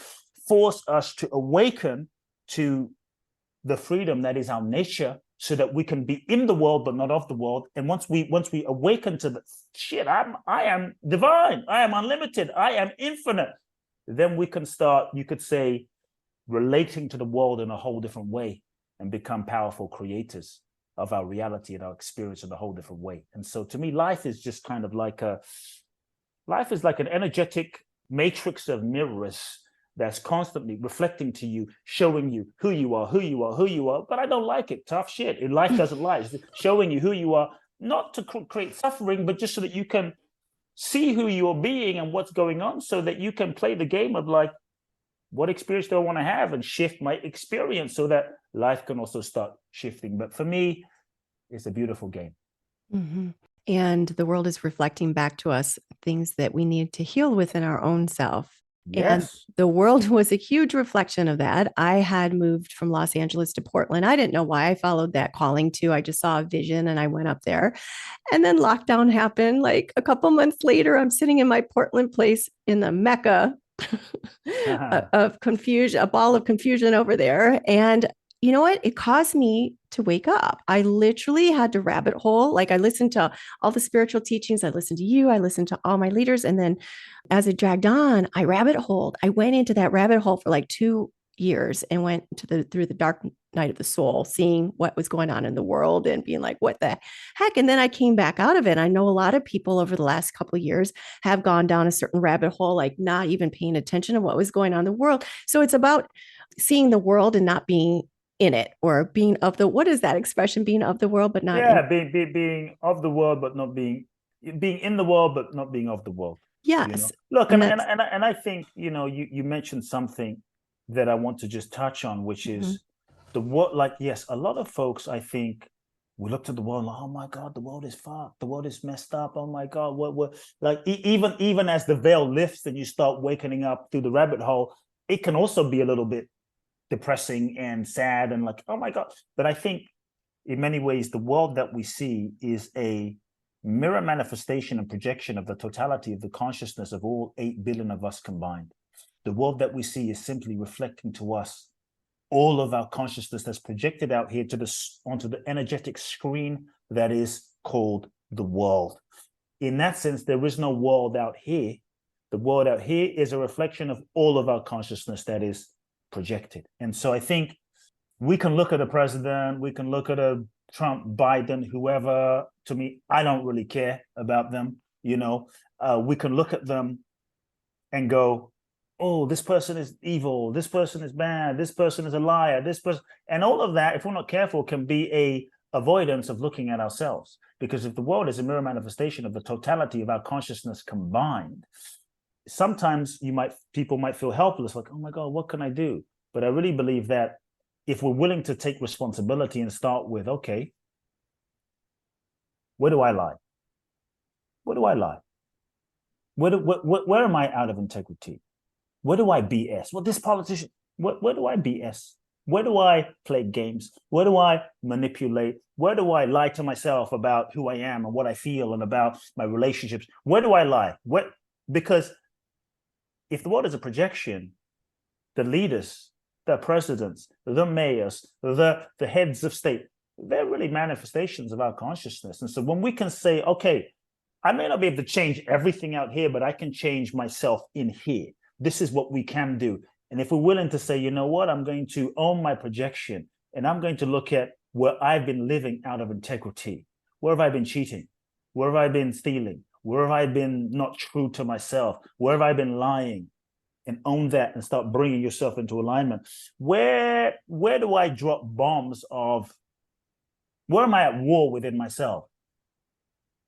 force us to awaken to the freedom that is our nature, so that we can be in the world but not of the world. And once we awaken to the shit, I am divine, I am unlimited, I am infinite, then we can start, you could say, relating to the world in a whole different way and become powerful creators of our reality and our experience in a whole different way. And so to me, life is just kind of like an energetic matrix of mirrors that's constantly reflecting to you, showing you who you are, who you are, who you are. But I don't like it. Tough shit. Life doesn't lie. It's showing you who you are, not to create suffering, but just so that you can see who you're being and what's going on, so that you can play the game of like, what experience do I want to have, and shift my experience so that life can also start shifting. But for me, it's a beautiful game. Mm-hmm. And the world is reflecting back to us things that we need to heal within our own self. Yes. And the world was a huge reflection of that. I had moved from Los Angeles to Portland. I didn't know why I followed that calling too. I just saw a vision and I went up there. And then lockdown happened. Like a couple months later, I'm sitting in my Portland place in the Mecca of confusion, a ball of confusion over there. And you know what? It caused me to wake up. I literally had to rabbit hole. Like I listened to all the spiritual teachings. I listened to you. I listened to all my leaders. And then as it dragged on, I rabbit holed. I went into that rabbit hole for like 2 years and went through the dark night of the soul, seeing what was going on in the world and being like, what the heck? And then I came back out of it. I know a lot of people over the last couple of years have gone down a certain rabbit hole, like not even paying attention to what was going on in the world. So it's about seeing the world and not being in it, or being of the, what is that expression? Being of the world, but not being of the world, but not being in the world, but not being of the world. Yes. You know? Look, and I think, you mentioned something that I want to just touch on, which is the world. Like, yes, a lot of folks, I think, we look to the world like, oh my God, the world is fucked, the world is messed up. Oh my God, what like even as the veil lifts and you start waking up through the rabbit hole, it can also be a little bit depressing and sad and like, oh my God. But I think in many ways, the world that we see is a mirror manifestation and projection of the totality of the consciousness of all 8 billion of us combined. The world that we see is simply reflecting to us all of our consciousness that's projected out here onto the energetic screen that is called the world. In that sense, there is no world out here. The world out here is a reflection of all of our consciousness that is projected. And so I think we can look at a president, we can look at a Trump, Biden, whoever. To me, I don't really care about them. We can look at them and go, oh, this person is evil, this person is bad, this person is a liar, this person, and all of that, if we're not careful, can be a avoidance of looking at ourselves. Because if the world is a mirror manifestation of the totality of our consciousness combined, sometimes people might feel helpless, like, oh my God, what can I do? But I really believe that if we're willing to take responsibility and start with, okay, where do I lie? Where do I lie? Where am I out of integrity? Where do I BS? Well, this politician, where do I BS? Where do I play games? Where do I manipulate? Where do I lie to myself about who I am and what I feel and about my relationships? Where do I lie? Because if the world is a projection, the leaders, the presidents, the mayors, the heads of state, they're really manifestations of our consciousness. And so when we can say, okay, I may not be able to change everything out here, but I can change myself in here. This is what we can do. And if we're willing to say, you know what, I'm going to own my projection and I'm going to look at where I've been living out of integrity. Where have I been cheating? Where have I been stealing? Where have I been not true to myself? Where have I been lying? And own that and start bringing yourself into alignment. Where do I drop bombs of, where am I at war within myself?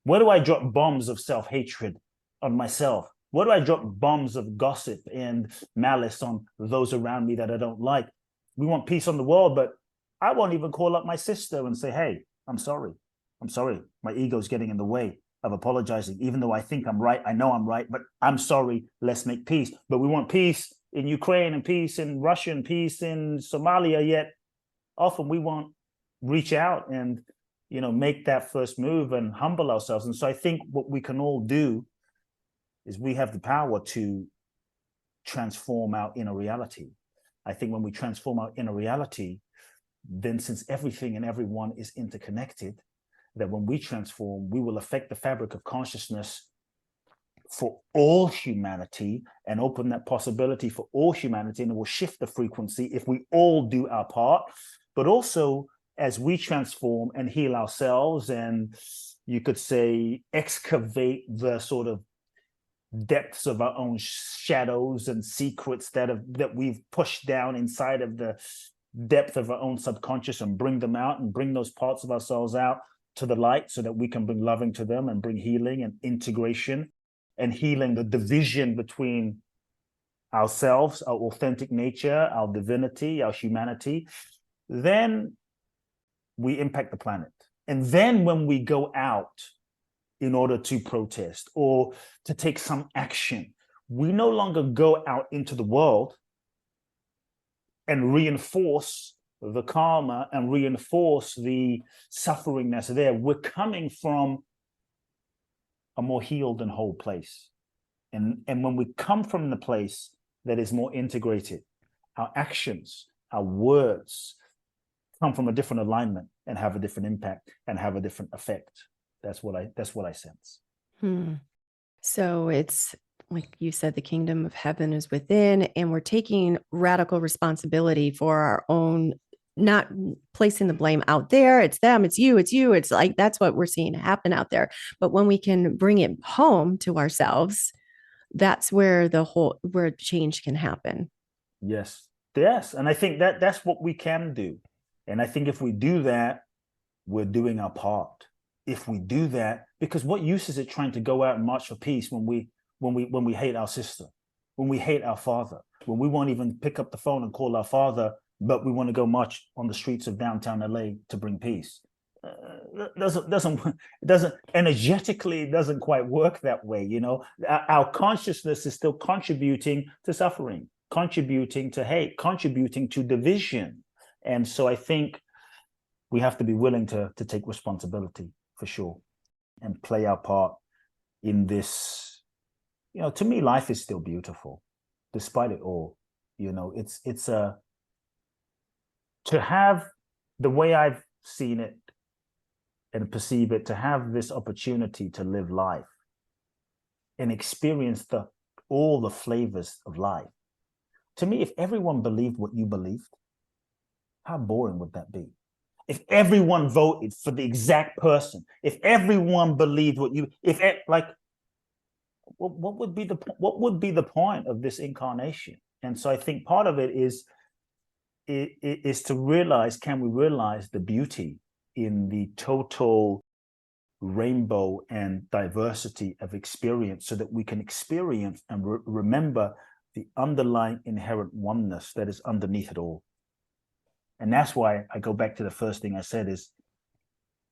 Where do I drop bombs of self-hatred on myself? Where do I drop bombs of gossip and malice on those around me that I don't like? We want peace on the world, but I won't even call up my sister and say, hey, I'm sorry. I'm sorry. My ego's getting in the way of apologizing, even though I think I'm right. I know I'm right, but I'm sorry. Let's make peace. But we want peace in Ukraine and peace in Russia and peace in Somalia, yet often we won't reach out and, make that first move and humble ourselves. And so I think what we can all do is we have the power to transform our inner reality. I think when we transform our inner reality, then since everything and everyone is interconnected, that when we transform, we will affect the fabric of consciousness for all humanity and open that possibility for all humanity, and it will shift the frequency if we all do our part. But also, as we transform and heal ourselves, and you could say excavate the sort of depths of our own shadows and secrets that we've pushed down inside of the depth of our own subconscious, and bring them out and bring those parts of ourselves out to the light so that we can bring loving to them and bring healing and integration and healing the division between ourselves, our authentic nature, our divinity, our humanity, then we impact the planet. And then when we go out in order to protest or to take some action, we no longer go out into the world and reinforce the karma and reinforce the suffering that's there. We're coming from a more healed and whole place. And when we come from the place that is more integrated, our actions, our words come from a different alignment and have a different impact and have a different effect. That's what I sense. So it's like you said, the kingdom of heaven is within, and we're taking radical responsibility for our own, not placing the blame out there. It's them, it's you, it's you. It's like, that's what we're seeing happen out there. But when we can bring it home to ourselves, that's where where change can happen. Yes. And I think that's what we can do. And I think if we do that, we're doing our part. If we do that, because what use is it trying to go out and march for peace when we hate our sister, when we hate our father, when we won't even pick up the phone and call our father, but we want to go march on the streets of downtown LA to bring peace? Doesn't energetically, doesn't quite work that way. Our consciousness is still contributing to suffering, contributing to hate, contributing to division. And so I think we have to be willing to take responsibility, for sure, and play our part in this. To me, life is still beautiful despite it all. It's to have, the way I've seen it and perceive it, to have this opportunity to live life and experience all the flavors of life. To me, if everyone believed what you believed, how boring would that be? If everyone voted for the exact person, if everyone believed what would be the point of this incarnation? And so I think part of it is to realize, can we realize the beauty in the total rainbow and diversity of experience, so that we can experience and remember the underlying inherent oneness that is underneath it all. And that's why I go back to the first thing I said, is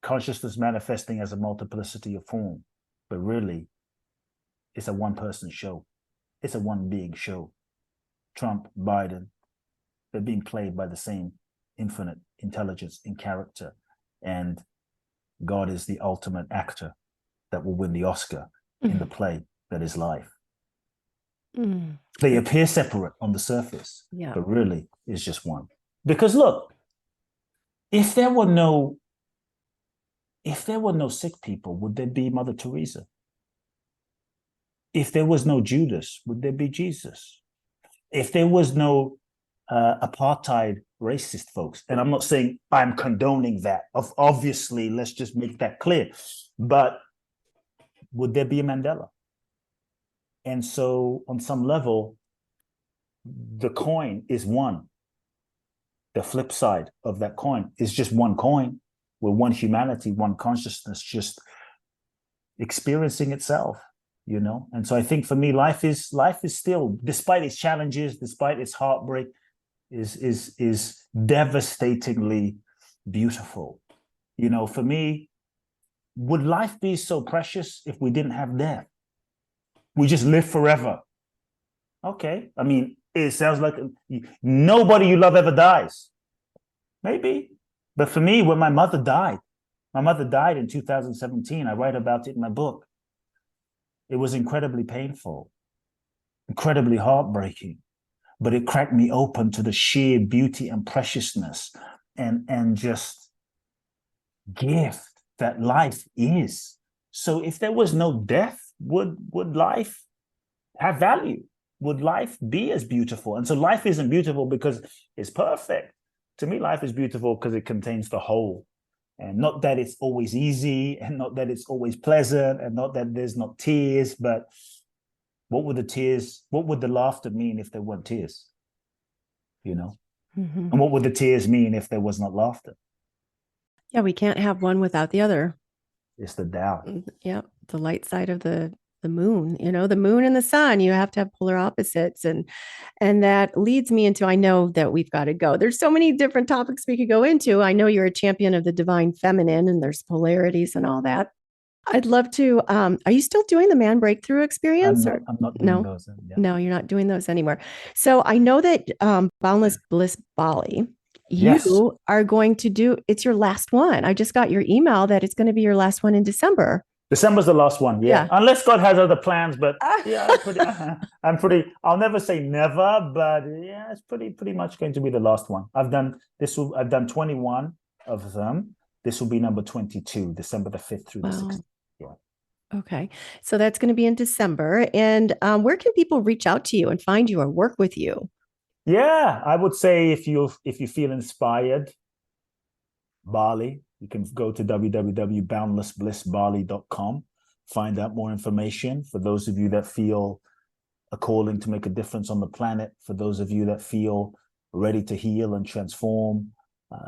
consciousness manifesting as a multiplicity of form, but really it's a one person show. It's a one being show. Trump, Biden, they're being played by the same infinite intelligence and character. And God is the ultimate actor that will win the Oscar in the play that is life. They appear separate on the surface, but really it's just one. Because look, if there were no sick people, would there be Mother Teresa? If there was no Judas, would there be Jesus? If there was no apartheid racist folks, and I'm not saying I'm condoning that, obviously, let's just make that clear. But would there be a Mandela? And so on some level, the coin is one. The flip side of that coin is just one coin. We're one humanity, one consciousness, just experiencing itself, you know? And so I think for me, life is still, despite its challenges, despite its heartbreak, is devastatingly beautiful. You know, for me, would life be so precious if we didn't have death? We just live forever. Okay. I mean, it sounds like nobody you love ever dies. Maybe. But for me, when my mother died in 2017. I write about it in my book. It was incredibly painful, incredibly heartbreaking, but it cracked me open to the sheer beauty and preciousness and just gift that life is. So if there was no death, would life have value? Would life be as beautiful? And so life isn't beautiful because it's perfect. To me, life is beautiful because it contains the whole. And not that it's always easy, and not that it's always pleasant, and not that there's not tears, but what would the laughter mean if there weren't tears? You know? Mm-hmm. And what would the tears mean if there was not laughter? Yeah, we can't have one without the other. It's the Tao. Yeah, the light side of the moon, you know, the moon and the sun, you have to have polar opposites. And that leads me into, I know that we've got to go. There's so many different topics we could go into. I know you're a champion of the divine feminine and there's polarities and all that. I'd love to, are you still doing the man breakthrough experience? I'm not doing those. Yeah. No, you're not doing those anymore. So I know that Boundless Bliss Bali, you are going to do, it's your last one. I just got your email that it's going to be your last one in December. December's the last one, yeah. Unless God has other plans, but yeah, I'll never say never, but yeah, it's pretty much going to be the last one. I've done 21 of them. This will be number 22, December the 5th through the 6th. Yeah. Okay. So that's going to be in December. And where can people reach out to you and find you or work with you? Yeah, I would say if you feel inspired, Bali, you can go to www.boundlessblissbali.com, find out more information. For those of you that feel a calling to make a difference on the planet, for those of you that feel ready to heal and transform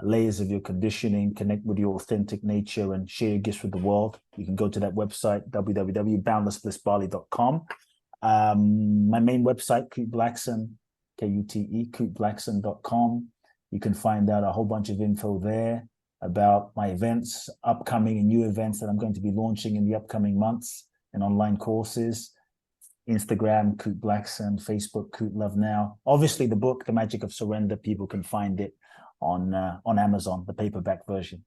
layers of your conditioning, connect with your authentic nature and share your gifts with the world, you can go to that website, www.boundlessblissbali.com. My main website, Kute Blackson, Kute, kuteblackson.com. You can find out a whole bunch of info there about my events, upcoming and new events that I'm going to be launching in the upcoming months, and online courses. Instagram, Kute Blackson, Facebook, Kute Love Now. Obviously, the book, The Magic of Surrender, people can find it on Amazon, the paperback version.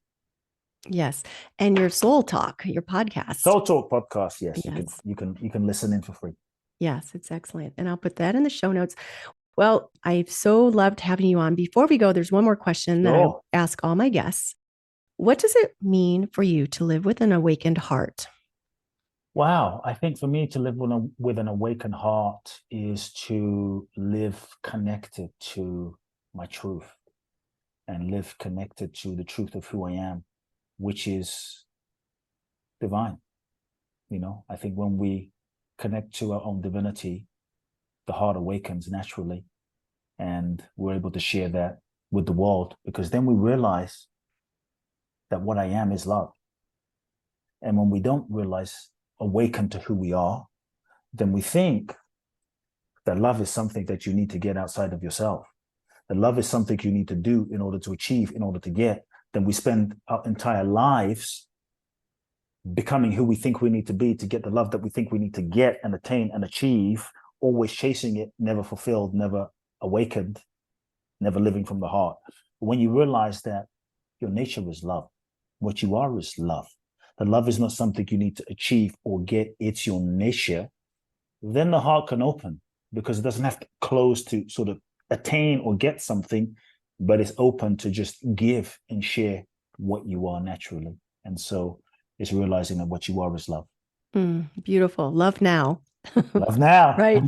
Yes, and your Soul Talk, your podcast. Soul Talk podcast, yes. You can listen in for free. Yes, it's excellent, and I'll put that in the show notes. Well, I've so loved having you on. Before we go, there's one more question that I ask all my guests. What does it mean for you to live with an awakened heart? Wow. I think for me to live with an awakened heart is to live connected to my truth and live connected to the truth of who I am, which is divine. You know, I think when we connect to our own divinity, the heart awakens naturally, and we're able to share that with the world, because then we realize that what I am is love. And when we don't awaken to who we are, then we think that love is something that you need to get outside of yourself. That love is something you need to do in order to achieve, in order to get. Then we spend our entire lives becoming who we think we need to be to get the love that we think we need to get and attain and achieve, always chasing it, never fulfilled, never awakened, never living from the heart. But when you realize that your nature is love, what you are is love, that love is not something you need to achieve or get, it's your nature, then the heart can open, because it doesn't have to close to sort of attain or get something, but it's open to just give and share what you are naturally. And so it's realizing that what you are is love. Beautiful. Love now. Love now. Right.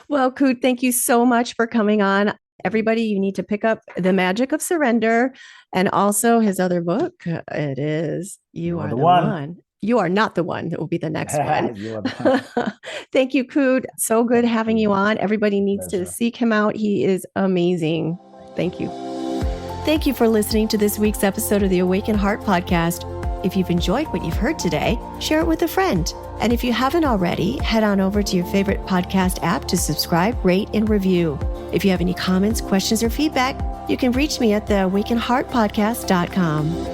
Well, Kute, thank you so much for coming on. Everybody, you need to pick up The Magic of Surrender and also his other book. It is You Are the One. You Are Not the One. That will be the next one. You are the one. Thank you, Kute. So good Thank having you. you on. Everybody needs to Pleasure. seek him out. He is amazing. Thank you. Thank you for listening to this week's episode of the Awaken Heart podcast. If you've enjoyed what you've heard today, share it with a friend. And if you haven't already, head on over to your favorite podcast app to subscribe, rate, and review. If you have any comments, questions, or feedback, you can reach me at theawakenheartpodcast.com.